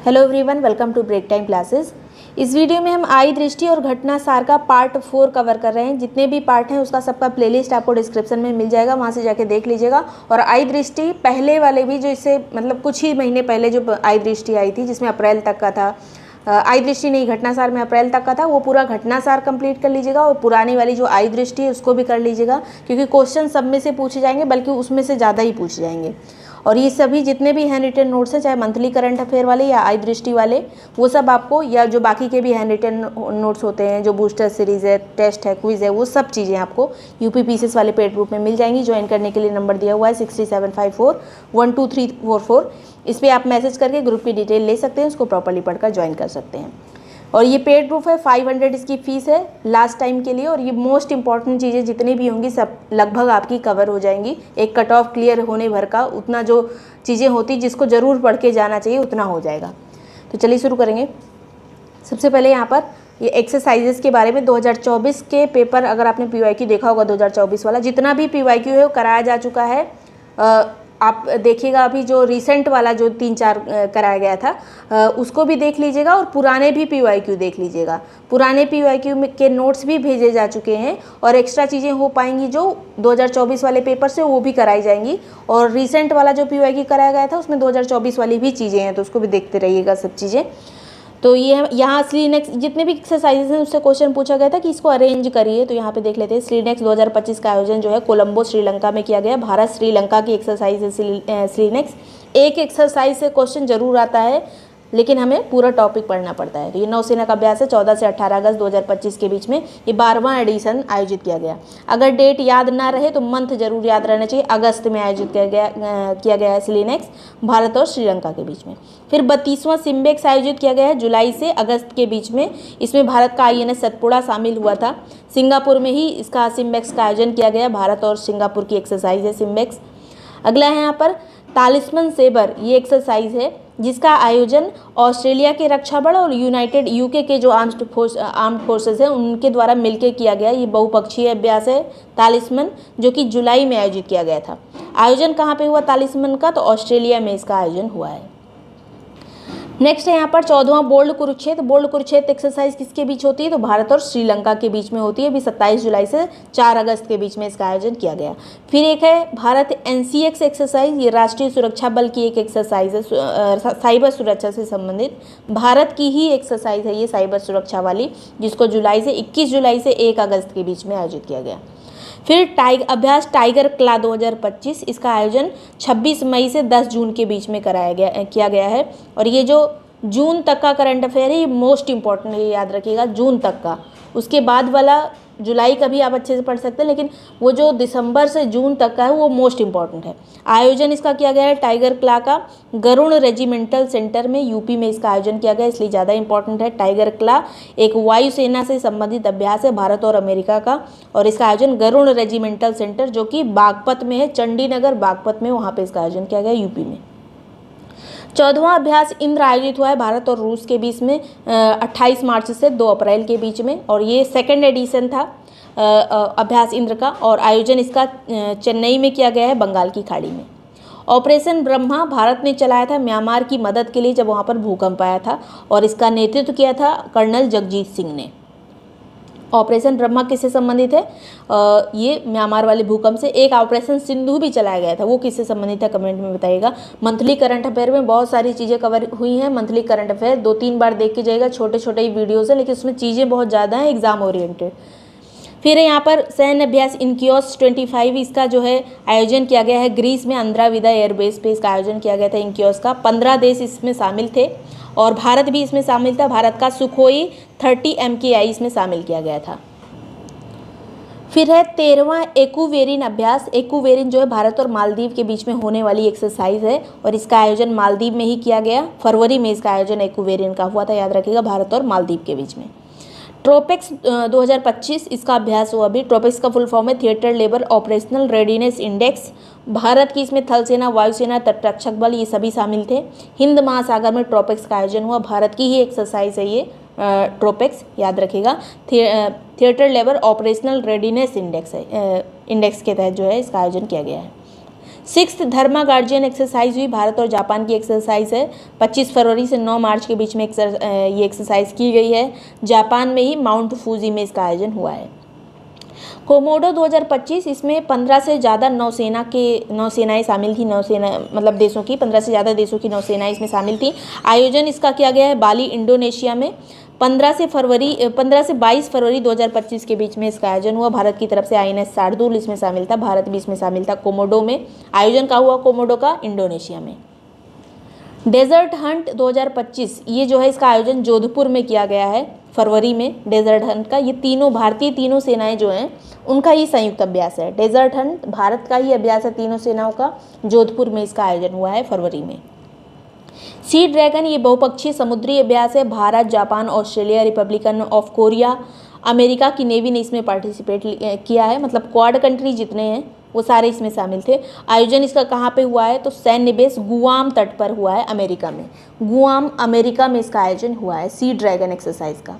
Hello everyone, welcome to break time classes. इस video में हम आई दृष्टि और घटना सार का पार्ट 4 कवर कर रहे हैं। जितने भी पार्ट हैं उसका सबका प्लेलिस्ट आपको डिस्क्रिप्शन में मिल जाएगा, वहाँ से जाके देख लीजिएगा। और आई दृष्टि पहले वाले भी, जो इससे मतलब कुछ ही महीने पहले जो आई दृष्टि आई थी जिसमें अप्रैल तक का था, आई दृष्टि नहीं घटना सार में अप्रैल तक का था, वो पूरा घटना सार कंप्लीट कर लीजिएगा। और पुरानी वाली जो आई दृष्टि है उसको भी कर लीजिएगा, क्योंकि क्वेश्चन सब में से पूछे जाएंगे, बल्कि उसमें से ज़्यादा ही पूछे जाएंगे। और ये सभी जितने भी हैंड रिटन नोट्स हैं, चाहे मंथली करंट अफेयर वाले या आई दृष्टि वाले, वो सब आपको, या जो बाकी के भी हैंड रिटन नोट्स होते हैं, जो बूस्टर सीरीज़ है, टेस्ट है, क्विज है, वो सब चीज़ें आपको यूपी पीसीएस वाले पेड ग्रुप में मिल जाएंगी। ज्वाइन करने के लिए नंबर दिया हुआ है 67541234। इस पर आप मैसेज करके ग्रुप की डिटेल ले सकते हैं, उसको प्रॉपर्ली पढ़कर ज्वाइन कर सकते हैं। और ये पेड ग्रुप है, 500 इसकी फ़ीस है लास्ट टाइम के लिए। और ये मोस्ट इंपॉर्टेंट चीज़ें जितनी भी होंगी सब लगभग आपकी कवर हो जाएंगी। एक कट ऑफ क्लियर होने भर का उतना जो चीज़ें होती जिसको ज़रूर पढ़ के जाना चाहिए उतना हो जाएगा। तो चलिए शुरू करेंगे। सबसे पहले यहाँ पर ये एक्सरसाइजेस के बारे में 2024 के पेपर, अगर आपने पीवाईक्यू देखा होगा 2024 वाला, जितना भी पीवाईक्यू है वो कराया जा चुका है। आप देखिएगा अभी जो रिसेंट वाला जो 3-4 कराया गया था उसको भी देख लीजिएगा, और पुराने भी पीवाईक्यू देख लीजिएगा। पुराने पीवाईक्यू के नोट्स भी भेजे जा चुके हैं, और एक्स्ट्रा चीज़ें हो पाएंगी जो 2024 वाले पेपर से, वो भी कराई जाएंगी। और रिसेंट वाला जो पीवाईक्यू कराया गया था उसमें 2024 वाली भी चीज़ें हैं, तो उसको भी देखते रहिएगा सब चीज़ें। तो ये यहाँ स्लीनेक्स जितने भी एक्सरसाइजेज हैं उससे क्वेश्चन पूछा गया था कि इसको अरेंज करिए। तो यहाँ पे देख लेते हैं। स्लीनेक्स 2025 का आयोजन जो है कोलंबो श्रीलंका में किया गया। भारत श्रीलंका की एक्सरसाइज है स्लीनेक्स। एक एक्सरसाइज से क्वेश्चन जरूर आता है, लेकिन हमें पूरा टॉपिक पढ़ना पड़ता है। तो ये नौसेना का अभ्यास है, 14 से 18 अगस्त 2025 के बीच में ये 12वां एडिशन आयोजित किया गया। अगर डेट याद ना रहे तो मंथ जरूर याद रहना चाहिए। अगस्त में आयोजित किया गया है स्लीनेक्स, भारत और श्रीलंका के बीच में। फिर 32वां सिम्बेक्स आयोजित किया गया है जुलाई से अगस्त के बीच में। इसमें भारत का INS सतपुड़ा शामिल हुआ था। सिंगापुर में ही इसका सिम्बेक्स का आयोजन किया गया। भारत और सिंगापुर की एक्सरसाइज है सिम्बेक्स। अगला है यहाँ पर तालिस्मन सेबर, ये एक्सरसाइज है जिसका आयोजन ऑस्ट्रेलिया के रक्षा बल और यूनाइटेड UK के जो आर्म्ड फोर्सेस हैं उनके द्वारा मिलकर किया गया। ये बहुपक्षीय अभ्यास है तालिस्मन, जो कि जुलाई में आयोजित किया गया था। आयोजन कहाँ पे हुआ तालिस्मन का? तो ऑस्ट्रेलिया में इसका आयोजन हुआ है। नेक्स्ट है यहाँ पर 14वां bold Kurukshetra. Bold Kurukshetra exercise किसके बीच होती है? तो भारत और श्रीलंका के बीच में होती है। अभी 27 जुलाई से 4 अगस्त के बीच में इसका आयोजन किया गया। फिर एक है भारत NCX एक्सरसाइज, ये राष्ट्रीय सुरक्षा बल की एक एक्सरसाइज है, साइबर सुरक्षा से संबंधित भारत की ही एक्सरसाइज है ये साइबर सुरक्षा वाली, जिसको 21 जुलाई से 1 अगस्त के बीच में आयोजित किया गया। फिर अभ्यास टाइगर क्ला 2025, इसका आयोजन 26 मई से 10 जून के बीच में किया गया है। और ये जो जून तक का करंट अफेयर है ये मोस्ट इंपॉर्टेंट है, याद रखिएगा जून तक का। उसके बाद वाला जुलाई का भी आप अच्छे से पढ़ सकते हैं, लेकिन वो जो दिसंबर से जून तक का है वो मोस्ट इंपॉर्टेंट है। आयोजन इसका किया गया है टाइगर क्ला का गरुण रेजिमेंटल सेंटर में, यूपी में इसका आयोजन किया गया, इसलिए ज़्यादा इंपॉर्टेंट है। टाइगर क्ला एक वायुसेना से संबंधित अभ्यास है भारत और अमेरिका का, और इसका आयोजन गरुण रेजिमेंटल सेंटर जो कि बागपत में है, चंडीनगर बागपत में, वहाँ पर इसका आयोजन किया गया यूपी में। 14वां अभ्यास इंद्र आयोजित हुआ है भारत और रूस के बीच में 28 मार्च से 2 अप्रैल के बीच में, और ये सेकंड एडिशन था अभ्यास इंद्र का। और आयोजन इसका चेन्नई में किया गया है, बंगाल की खाड़ी में। ऑपरेशन ब्रह्मा भारत ने चलाया था म्यांमार की मदद के लिए जब वहाँ पर भूकंप आया था, और इसका नेतृत्व किया था कर्नल जगजीत सिंह ने। ऑपरेशन ब्रह्मा किससे संबंधित है? ये म्यांमार वाले भूकंप से। एक ऑपरेशन सिंधु भी चलाया गया था, वो किससे संबंधित है कमेंट में बताइएगा। मंथली करंट अफेयर में बहुत सारी चीज़ें कवर हुई हैं। मंथली करंट अफेयर 2-3 बार देख के जाइएगा, छोटे छोटे ही वीडियोज़ हैं, लेकिन उसमें चीज़ें बहुत ज़्यादा हैं एग्जाम ओरिएंटेड। फिर यहाँ पर सैन्य अभ्यास इनक्योस 25, इसका जो है आयोजन किया गया है ग्रीस में, अंद्राविदा एयरबेस पे इसका आयोजन किया गया था इनक्योस का। 15 देश इसमें शामिल थे और भारत भी इसमें शामिल था। भारत का सुखोई 30 MKI इसमें शामिल किया गया था। फिर है 13वां एक्वेरिन अभ्यास। एक्वेरिन जो है भारत और मालदीव के बीच में होने वाली एक्सरसाइज है, और इसका आयोजन मालदीव में ही किया गया। फरवरी में इसका आयोजन एक्वेरिन का हुआ था, याद रखिएगा, भारत और मालदीव के बीच में। ट्रोपेक्स 2025, इसका अभ्यास हुआ अभी। ट्रोपेक्स का फुल फॉर्म है theatre labour operational readiness index. Bharat की इसमें थल सेना, वायुसेना, तटरक्षक बल ये सभी शामिल थे। हिंद महासागर में ट्रोपेक्स का आयोजन हुआ। भारत की ही एक्सरसाइज है ये ट्रोपेक्स, याद रखिएगा। Theatre labour operational readiness index है, इंडेक्स के तहत जो है इसका आयोजन किया गया है। सिक्स्थ धर्मा गार्जियन एक्सरसाइज हुई, भारत और जापान की एक्सरसाइज है। 25 फरवरी से 9 मार्च के बीच में ये एक्सरसाइज की गई है। जापान में ही माउंट फूजी में इसका आयोजन हुआ है। कोमोडो 2025, इसमें 15 से ज़्यादा नौसेनाएं शामिल थी। नौसेना मतलब देशों की 15 से ज़्यादा देशों की नौसेनाएं इसमें शामिल थी। आयोजन इसका किया गया है बाली, इंडोनेशिया में। 15 से 22 फरवरी 2025 के बीच में इसका आयोजन हुआ। भारत की तरफ से INS शार्दुल इसमें शामिल था, भारत भी इसमें शामिल था। कोमोडो में आयोजन का हुआ, कोमोडो का इंडोनेशिया में। डेजर्ट हंट 2025, ये जो है इसका आयोजन जोधपुर में किया गया है फरवरी में। डेजर्ट हंट का ये तीनों भारतीय तीनों सेनाएं जो हैं उनका ही संयुक्त अभ्यास है। डेजर्ट हंट भारत का ही अभ्यास है तीनों सेनाओं का। जोधपुर में इसका आयोजन हुआ है फरवरी में। सी ड्रैगन, ये बहुपक्षीय समुद्री अभ्यास है। Bharat, Japan, Australia, Republican of Korea, America की नेवी ने इसमें पार्टिसिपेट किया है। मतलब क्वाड कंट्री जितने हैं वो सारे इसमें शामिल थे। आयोजन इसका कहाँ पे हुआ है तो सैन्य बेस गुआम तट पर हुआ है, अमेरिका में। गुआम अमेरिका में इसका आयोजन हुआ है सी ड्रैगन एक्सरसाइज का।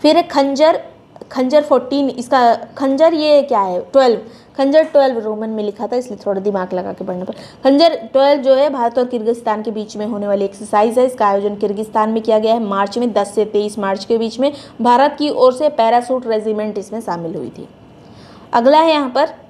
फिर खंजर 14, इसका खंजर ये क्या है 12, खंजर 12 रोमन में लिखा था इसलिए थोड़ा दिमाग लगा के पढ़ने पर। खंजर 12 जो है भारत और किर्गिस्तान के बीच में होने वाली एक्सरसाइज है। इसका आयोजन किर्गिस्तान में किया गया है मार्च में, 10 से 23 मार्च के बीच में। भारत की ओर से पैरासूट रेजिमेंट इसमें शामिल हुई थी। अगला है यहाँ पर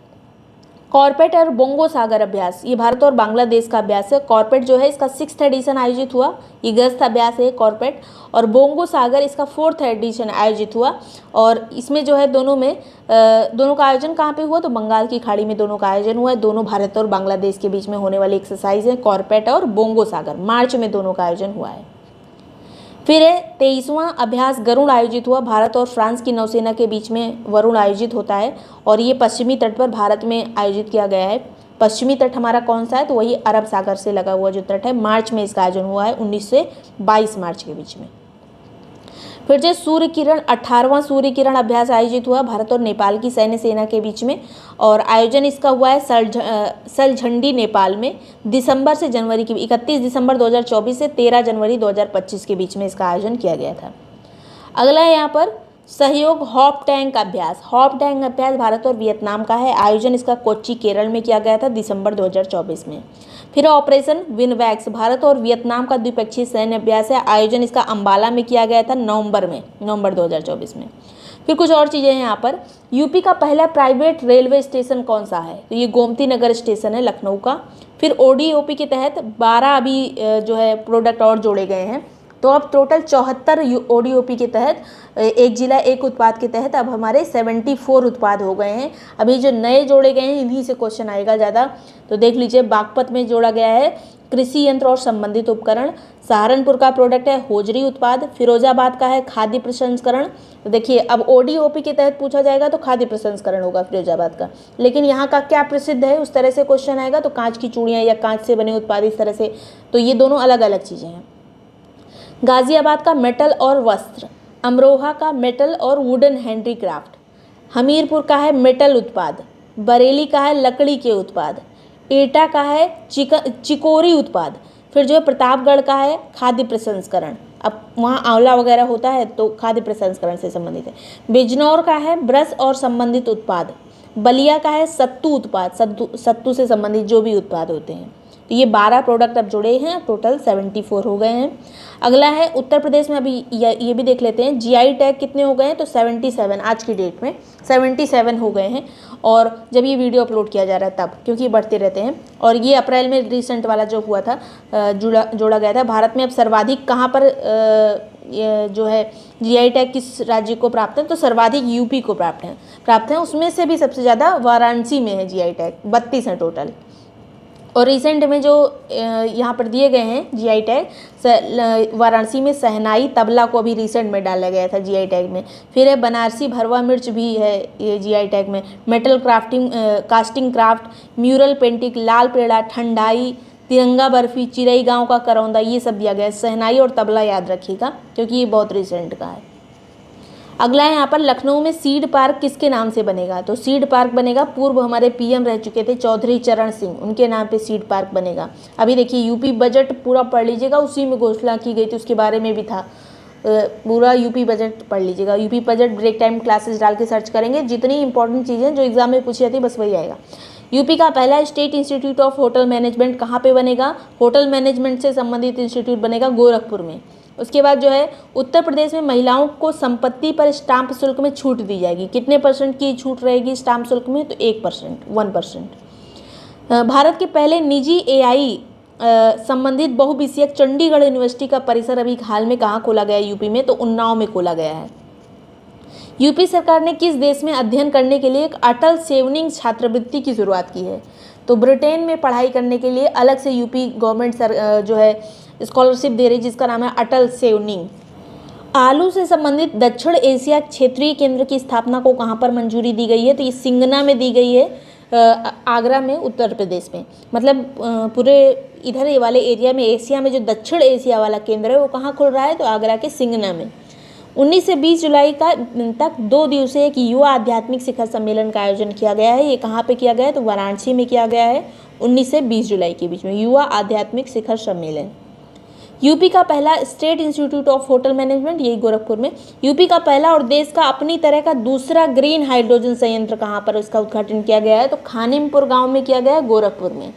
कॉर्पेट और बोंगो सागर अभ्यास, ये भारत और बांग्लादेश का अभ्यास है। कॉर्पेट जो है इसका 6th एडिशन आयोजित हुआ, ये गस्त अभ्यास है कॉर्पेट। और बोंगो सागर इसका 4th एडिशन आयोजित हुआ। और इसमें जो है दोनों का आयोजन कहाँ पे हुआ तो बंगाल की खाड़ी में दोनों का आयोजन हुआ है। दोनों भारत और बांग्लादेश के बीच में होने वाली एक्सरसाइज है कॉर्पेट और बोंगो सागर। मार्च में दोनों का आयोजन हुआ है। फिर 23वां अभ्यास गरुड़ आयोजित हुआ। भारत और फ्रांस की नौसेना के बीच में वरुण आयोजित होता है और ये पश्चिमी तट पर भारत में आयोजित किया गया है। पश्चिमी तट हमारा कौन सा है तो वही अरब सागर से लगा हुआ जो तट है। मार्च में इसका आयोजन हुआ है 19 से 22 मार्च के बीच में। फिर जो सूर्य किरण 18वां सूर्य किरण अभ्यास आयोजित हुआ भारत और नेपाल की सैन्य सेना के बीच में। और आयोजन इसका हुआ है सलझंडी नेपाल में। दिसंबर से जनवरी की 31 दिसंबर 2024 से 13 जनवरी 2025 के बीच में इसका आयोजन किया गया था। अगला है यहाँ पर सहयोग हॉप टैंक अभ्यास। हॉप टैंक अभ्यास भारत और वियतनाम का है। आयोजन इसका कोच्चि केरल में किया गया था दिसंबर 2024 में। फिर ऑपरेशन विनवैक्स भारत और वियतनाम का द्विपक्षीय सैन्य अभ्यास है। आयोजन इसका अंबाला में किया गया था नवंबर 2024 में। फिर कुछ और चीज़ें हैं यहाँ पर। यूपी का पहला प्राइवेट रेलवे स्टेशन कौन सा है तो ये गोमती नगर स्टेशन है लखनऊ का। फिर ODOP के तहत 12 अभी जो है प्रोडक्ट और जोड़े गए हैं। तो अब टोटल 74 ODOP के तहत एक जिला एक उत्पाद के तहत अब हमारे 74 उत्पाद हो गए हैं। अभी जो नए जोड़े गए हैं इन्हीं से क्वेश्चन आएगा ज़्यादा। तो देख लीजिए बागपत में जोड़ा गया है कृषि यंत्र और संबंधित उपकरण। सहारनपुर का प्रोडक्ट है होजरी उत्पाद। फिरोजाबाद का है खाद्य प्रसंस्करण। तो देखिए अब ODOP के तहत पूछा जाएगा तो खाद्य प्रसंस्करण होगा फिरोजाबाद का। लेकिन यहाँ का क्या प्रसिद्ध है उस तरह से क्वेश्चन आएगा तो कांच की चूड़ियाँ या कांच से बने उत्पाद इस तरह से। तो ये दोनों अलग अलग चीज़ें हैं। गाजियाबाद का मेटल और वस्त्र। अमरोहा का मेटल और वुडन हैंडीक्राफ्ट। हमीरपुर का है मेटल उत्पाद। बरेली का है लकड़ी के उत्पाद। एटा का है चिकोरी उत्पाद। फिर जो है प्रतापगढ़ का है खाद्य प्रसंस्करण। अब वहाँ आंवला वगैरह होता है तो खाद्य प्रसंस्करण से संबंधित है। बिजनौर का है ब्रश और संबंधित उत्पाद। बलिया का है सत्तू उत्पाद, सत्तू से संबंधित जो भी उत्पाद होते हैं। तो ये 12 प्रोडक्ट अब जुड़े हैं, टोटल 74 हो गए हैं। अगला है उत्तर प्रदेश में, अभी ये भी देख लेते हैं GI टैग कितने हो गए हैं तो 77 आज की डेट में 77 हो गए हैं। और जब ये वीडियो अपलोड किया जा रहा है तब, क्योंकि ये बढ़ते रहते हैं। और ये अप्रैल में रिसेंट वाला जो हुआ था जोड़ा गया था। भारत में अब सर्वाधिक कहाँ पर जो है GI टैग किस राज्य को प्राप्त है तो सर्वाधिक UP को प्राप्त है। उसमें से भी सबसे ज़्यादा वाराणसी में है GI टैग, 32 हैं टोटल। और रिसेंट में जो यहाँ पर दिए गए हैं GI टैग, वाराणसी में शहनाई तबला को अभी रिसेंट में डाला गया था GI टैग में। फिर है बनारसी भरवा मिर्च भी है ये GI टैग में। Metal casting craft, mural painting, लाल पेड़ा, ठंडाई, तिरंगा बर्फी, चिरई गांव का करौंदा, ये सब दिया गया है। शहनाई और तबला याद रखिएगा क्योंकि ये बहुत रिसेंट का है। अगला है यहाँ पर लखनऊ में सीड पार्क किसके नाम से बनेगा तो सीड पार्क बनेगा, पूर्व हमारे PM रह चुके थे चौधरी चरण सिंह, उनके नाम पे सीड पार्क बनेगा। अभी देखिए UP बजट पूरा पढ़ लीजिएगा, उसी में घोषणा की गई थी, उसके बारे में भी था। पूरा UP बजट पढ़ लीजिएगा। UP budget break time classes डाल के सर्च करेंगे, जितनी इंपॉर्टेंट चीज़ें जो एग्जाम में पूछी जाती है बस वही आएगा। यूपी का पहला state institute of hotel management कहाँ पे बनेगा? होटल मैनेजमेंट से संबंधित इंस्टीट्यूट बनेगा गोरखपुर में। उसके बाद जो है उत्तर प्रदेश में महिलाओं को संपत्ति पर स्टाम्प शुल्क में छूट दी जाएगी। कितने % की छूट रहेगी स्टाम्प शुल्क में? तो 1%। भारत के पहले निजी AI संबंधित बहुविषयक चंडीगढ़ यूनिवर्सिटी का परिसर अभी हाल में कहाँ खोला गया है यूपी में? तो उन्नाव में खोला गया है। यूपी सरकार ने किस देश में अध्ययन करने के लिए एक अटल सेवनिंग छात्रवृत्ति की शुरुआत की है? तो ब्रिटेन में पढ़ाई करने के लिए अलग से यूपी गवर्नमेंट जो है स्कॉलरशिप दे रही है, जिसका नाम है अटल सेवनिंग। आलू से संबंधित दक्षिण एशिया क्षेत्रीय केंद्र की स्थापना को कहाँ पर मंजूरी दी गई है? तो ये सिंगना में दी गई है, आगरा में, उत्तर प्रदेश में। मतलब पूरे इधर ये वाले एरिया में, एशिया में जो दक्षिण एशिया वाला केंद्र है वो कहाँ खुल रहा है? तो आगरा के सिंगना में। 19 से 20 जुलाई तक 2 दिवसीय एक युवा आध्यात्मिक शिखर सम्मेलन का आयोजन किया गया है। ये कहाँ पे किया गया है? तो वाराणसी में किया गया है 19 से 20 जुलाई के बीच में युवा आध्यात्मिक शिखर सम्मेलन। यूपी का पहला state institute of hotel management, यही गोरखपुर में। यूपी का पहला और देश का अपनी तरह का दूसरा ग्रीन हाइड्रोजन संयंत्र कहाँ पर उसका उद्घाटन किया गया है? तो खानिमपुर गाँव में किया गया है, गोरखपुर में।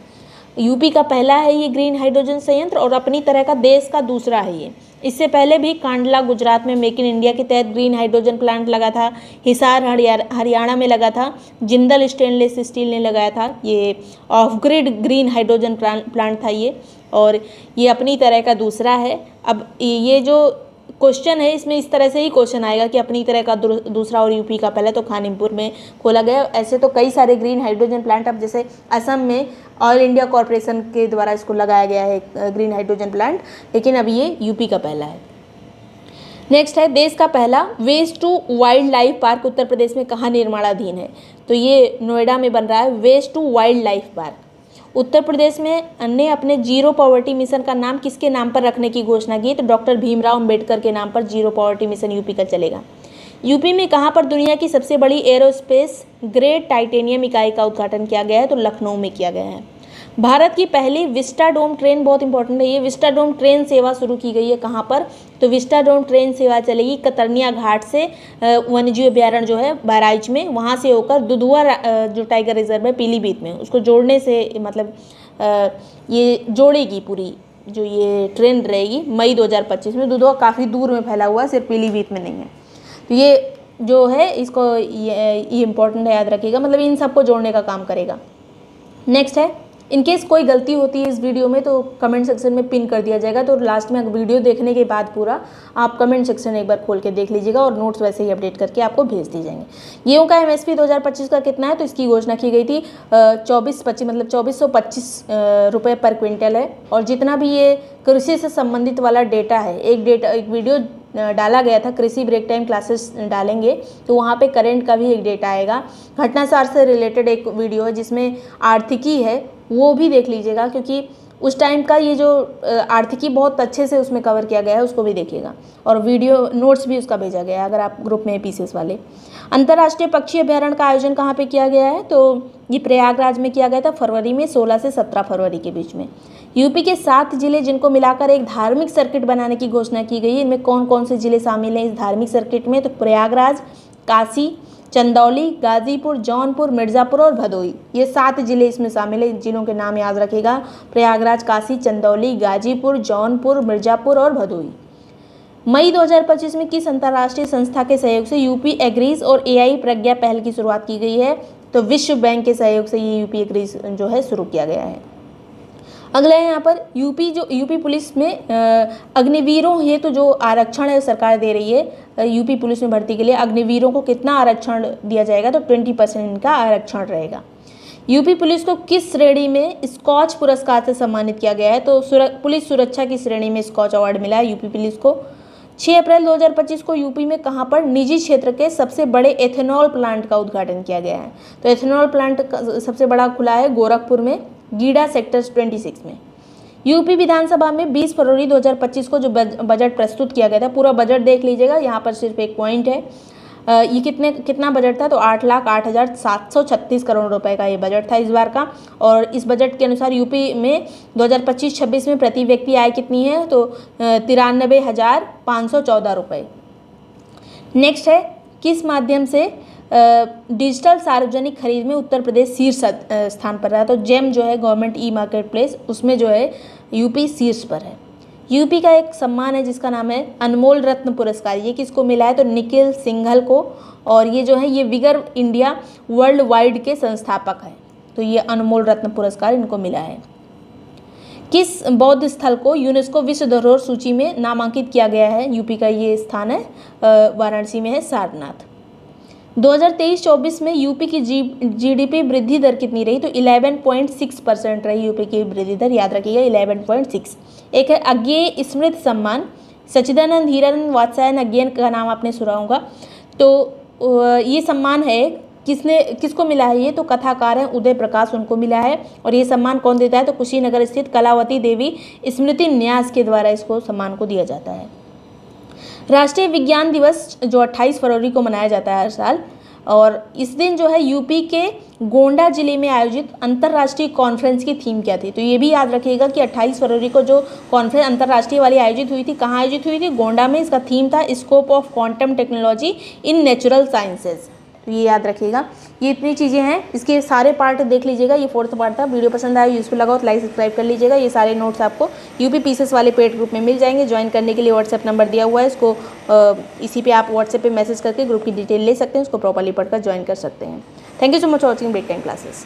यूपी का पहला है ये ग्रीन हाइड्रोजन संयंत्र और अपनी तरह का देश का दूसरा है ये। इससे पहले भी कांडला गुजरात में मेक इन इंडिया के तहत ग्रीन हाइड्रोजन प्लांट लगा था। हिसार हरियाणा में लगा था। जिंदल स्टेनलेस स्टील ने लगाया था। ये of grid green hydrogen plant था ये, और ये अपनी तरह का दूसरा है। अब ये जो क्वेश्चन है इसमें इस तरह से ही क्वेश्चन आएगा कि अपनी तरह का दूसरा और यूपी का पहला तो खानिमपुर में खोला गया। ऐसे तो कई सारे ग्रीन हाइड्रोजन प्लांट, अब जैसे असम में ऑयल इंडिया कॉरपोरेशन के द्वारा इसको लगाया गया है ग्रीन हाइड्रोजन प्लांट, लेकिन अब ये यूपी का पहला है। नेक्स्ट है देश का पहला waste to wildlife park Uttar Pradesh में कहाँ निर्माणाधीन है? तो ये नोएडा में बन रहा है waste to wildlife park. Uttar Pradesh में ने अपने जीरो पॉवर्टी मिशन का नाम किसके नाम पर रखने की घोषणा की? तो डॉक्टर भीमराव अंबेडकर के नाम पर जीरो पॉवर्टी मिशन यूपी का चलेगा। यूपी में कहाँ पर दुनिया की सबसे बड़ी एरोस्पेस ग्रेड टाइटेनियम इकाई का उद्घाटन किया गया है? तो लखनऊ में किया गया है। भारत की पहली विस्टाडोम ट्रेन, बहुत इंपॉर्टेंट है ये, विस्टाडोम ट्रेन सेवा शुरू की गई है कहाँ पर? तो विस्टाडोम ट्रेन सेवा चलेगी कतरनिया घाट से वन्यजीव अभ्यारण्य जो है बहराइच में, वहाँ से होकर दुधुआ जो टाइगर रिजर्व है पीलीभीत में, उसको जोड़ने से मतलब ये जोड़ेगी पूरी जो ये ट्रेन रहेगी मई 2025 में। दुधुआ काफ़ी दूर में फैला हुआ है, सिर्फ पीलीभीत में नहीं है। तो ये जो है इसको ये इम्पोर्टेंट है, याद रखिएगा, मतलब इन सबको जोड़ने का काम करेगा। नेक्स्ट है, इनकेस कोई गलती होती है इस वीडियो में तो कमेंट सेक्शन में पिन कर दिया जाएगा। तो लास्ट में वीडियो देखने के बाद पूरा आप कमेंट सेक्शन एक बार खोल के देख लीजिएगा और नोट्स वैसे ही अपडेट करके आपको भेज दिए जाएंगे। गेहूं का MSP 2025 का कितना है? तो इसकी घोषणा की गई थी 2425 मतलब 2425 रुपये पर क्विंटल है। और जितना भी ये कृषि से संबंधित वाला डेटा है, एक वीडियो डाला गया था, कृषि ब्रेक टाइम क्लासेस डालेंगे तो वहाँ पे करंट का भी एक डेटा आएगा। घटनासार से रिलेटेड एक वीडियो है जिसमें आर्थिकी है, वो भी देख लीजिएगा, क्योंकि उस टाइम का ये जो आर्थिकी बहुत अच्छे से उसमें कवर किया गया है, उसको भी देखिएगा। और वीडियो नोट्स भी उसका भेजा गया है अगर आप ग्रुप में पीसीएस वाले। अंतर्राष्ट्रीय पक्षी अभ्यारण्य का आयोजन कहाँ पे किया गया है? तो ये प्रयागराज में किया गया था फरवरी में, 16 से 17 फरवरी के बीच में। यूपी के 7 जिले जिनको मिलाकर एक धार्मिक सर्किट बनाने की घोषणा की गई है। इनमें कौन कौन से जिले शामिल हैं इस धार्मिक सर्किट में? तो प्रयागराज, काशी, चंदौली, गाजीपुर, जौनपुर, मिर्ज़ापुर और भदोही, ये 7 जिले इसमें शामिल है। जिलों के नाम याद रखिएगा, प्रयागराज, काशी, चंदौली, गाजीपुर, जौनपुर, मिर्ज़ापुर और भदोही। मई 2025 में किस अंतर्राष्ट्रीय संस्था के सहयोग से यूपी एग्रीज और AI प्रज्ञा पहल की शुरुआत की गई है? तो विश्व बैंक के सहयोग से ये यूपी एग्रीज जो है शुरू किया गया है। अगला है यहाँ पर यूपी पुलिस में अग्निवीरों हेतु जो आरक्षण है सरकार दे रही है यूपी पुलिस में भर्ती के लिए। अग्निवीरों को कितना आरक्षण दिया जाएगा? तो 20% इनका आरक्षण रहेगा। यूपी पुलिस को किस श्रेणी में स्कॉच पुरस्कार से सम्मानित किया गया है? तो पुलिस सुरक्षा की श्रेणी में स्कॉच अवार्ड मिला है यूपी पुलिस को। 6 अप्रैल 2025 को यूपी में कहाँ पर निजी क्षेत्र के सबसे बड़े एथेनॉल प्लांट का उद्घाटन किया गया है? तो एथेनॉल प्लांट सबसे बड़ा खुला है गोरखपुर में, गीडा सेक्टर 26 में। यूपी विधानसभा में 20 फरवरी 2025 को जो बजट प्रस्तुत किया गया था, पूरा बजट देख लीजिएगा, यहाँ पर सिर्फ एक पॉइंट है। ये कितना बजट था? तो 8,08,736 करोड़ रुपए का ये बजट था इस बार का। और इस बजट के अनुसार यूपी में 2025-26 में प्रति व्यक्ति आय कितनी है? तो 93,514 रुपये। नेक्स्ट है, किस माध्यम से डिजिटल सार्वजनिक खरीद में उत्तर प्रदेश शीर्ष स्थान पर रहा। तो जेम जो है गवर्नमेंट ई मार्केट प्लेस, उसमें जो है यूपी शीर्ष पर है। यूपी का एक सम्मान है जिसका नाम है अनमोल रत्न पुरस्कार। ये किसको मिला है? तो निखिल सिंघल को। और ये जो है ये विगर इंडिया वर्ल्ड वाइड के संस्थापक हैं। तो ये अनमोल रत्न पुरस्कार इनको मिला है। किस बौद्ध स्थल को यूनेस्को विश्व धरोहर सूची में नामांकित किया गया है? यूपी का ये स्थान है, वाराणसी में है सारनाथ। 2023-24 में यूपी की जीडीपी वृद्धि दर कितनी रही? तो 11.6% रही यूपी की वृद्धि दर, याद रखिएगा 11.6। एक है अज्ञेय स्मृति सम्मान, सच्चिदानंद हीरानंद वात्स्यायन अज्ञेय का नाम आपने सुना होगा। तो ये सम्मान है किसको मिला है? ये तो कथाकार हैं उदय प्रकाश, उनको मिला है। और ये सम्मान कौन देता है? तो कुशीनगर स्थित कलावती देवी स्मृति न्यास के द्वारा इसको सम्मान को दिया जाता है। राष्ट्रीय विज्ञान दिवस जो 28 फरवरी को मनाया जाता है हर साल, और इस दिन जो है यूपी के गोंडा जिले में आयोजित अंतर्राष्ट्रीय कॉन्फ्रेंस की थीम क्या थी? तो ये भी याद रखिएगा कि 28 फरवरी को जो कॉन्फ्रेंस अंतर्राष्ट्रीय वाली आयोजित हुई थी, कहाँ आयोजित हुई थी? गोंडा में। इसका थीम था scope of quantum technology in natural sciences. तो ये याद रखिएगा। ये इतनी चीज़ें हैं, इसके सारे पार्ट देख लीजिएगा। ये 4th पार्ट था। वीडियो पसंद आया, यूजफुल लगा तो लाइक सब्सक्राइब कर लीजिएगा। ये सारे नोट्स आपको यूपी पीसेस वाले पेड ग्रुप में मिल जाएंगे। ज्वाइन करने के लिए व्हाट्सएप नंबर दिया हुआ है, इसको इसी पे आप व्हाट्सएप पे मैसेज करके ग्रुप की डिटेल ले सकते हैं, उसको प्रॉपर्ली पढ़कर ज्वाइन कर सकते हैं। Thank you so much for watching break time classes.